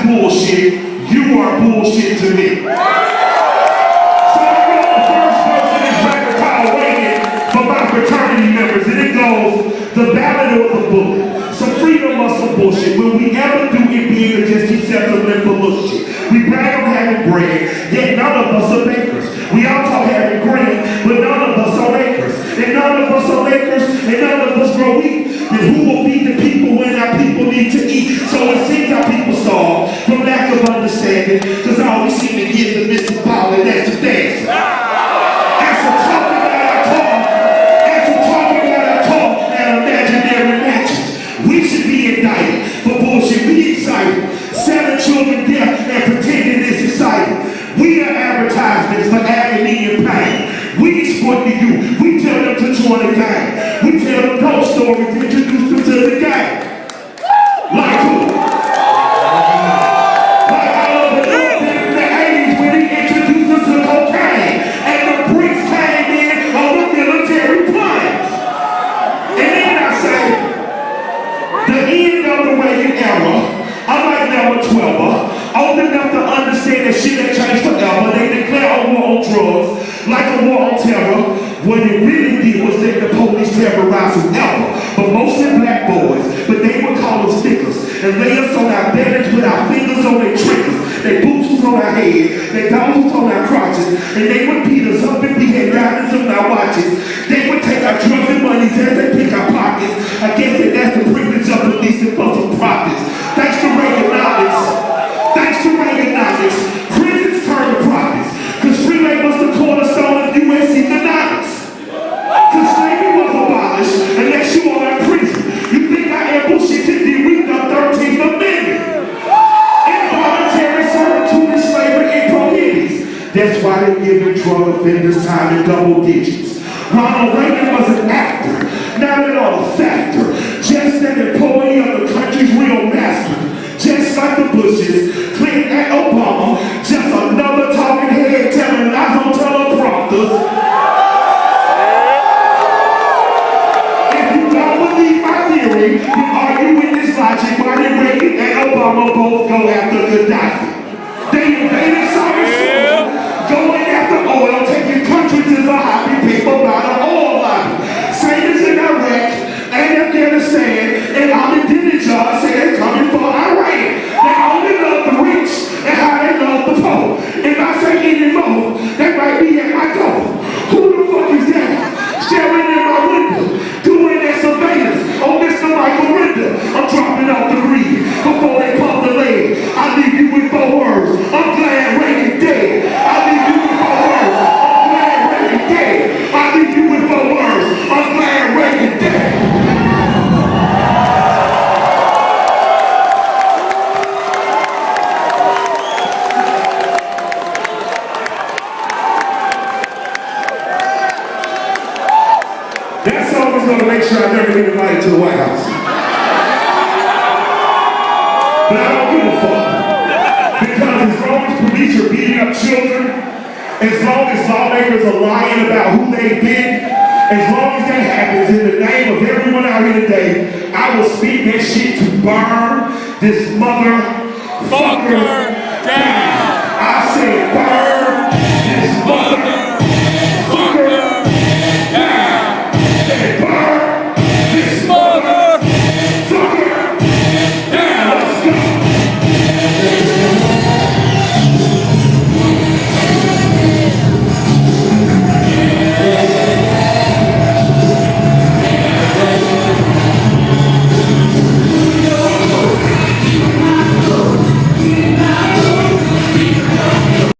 bullshit. You are bullshit to me. So I wrote the first verse of this record called Reagan for my fraternity members, and it goes, the ballad of the bullet. Some freedom or some bullshit. Will we ever do it being just accept to live for bullshit? We brag on having bread, yet none of us are bakers. We all talk having grain, but none of us are acres. And none of us are acres, and none of us grow wheat. Then who will feed the people when our people need to eat? So it seems our people starve from lack of understanding, because all we seem to give them is the power, and that's the dance. As we're talking about our talk, and imaginary matches, we should be indicted for bullshit. We excited, selling children death and pretending it's exciting. We are advertisements for agony and pain. We exploit the youth. We tell them to join the gang. We tell them ghost stories, introduce them to the gang. Like who? Like Oliver North in the 80s when he introduced us to cocaine. And the bricks came in on the military planes. And then I say, the end of the Reagan era, I'm like number 12, old enough to understand that shit ain't changed forever. They declare a war on drugs, like a war on terror. What it really did was let the police terrorize whoever, but mostly black boys. But they would call us stickers and lay us on our beds with our fingers on their triggers. They boots was on our head, they dogs was on our crotches, and they would beat us up if we had diamonds on our watches. They would take our drugs and money as they pick our pockets. I guess that's the privilege of policing for some profits. Thanks to Reaganomics. Thanks to Reaganomics, prisons turn to profits. Because free labor was the cornerstone of U.S. economics. Because slavery was abolished unless you are in prison. You think I am bullshit to read the 13th Amendment. Involuntary servitude and slavery it prohibits. That's why they're giving drug offenders time in double digits. Ronald Reagan was an actor, not at all a factor. Just an employee of the country's real master. Just like the Bushes, Clinton and Obama, just another talking head telling lies on teleprompters. If you don't believe my theory, then argue with this logic. Why did Reagan and Obama both go after Gaddafi? They invaded Saudi going after oil, taking countries as a hobby, people by the oil lobby. Same as in Iraq and Afghanistan, and Ahmadinejad say they're coming for Iran. They only love the rich and how they love the poor. If I say anymore, they might be at my door. Who the fuck is that? Staring in my window, doing their surveillance on Mr. Michael Render. I'm dropping off the grid before they pump the lead. I leave you with 4 words. I'm glad Reagan dead. I leave you with 4 words. I'm glad Reagan dead. I leave you with 4 words. I'm glad Reagan dead. That song is going to make sure I never get invited to the White House. But I don't give a fuck. Because as long as police are beating up children, as long as lawmakers are lying about who they've been, as long as that happens in the name of everyone out here today, I will speak that shit to burn this motherfucker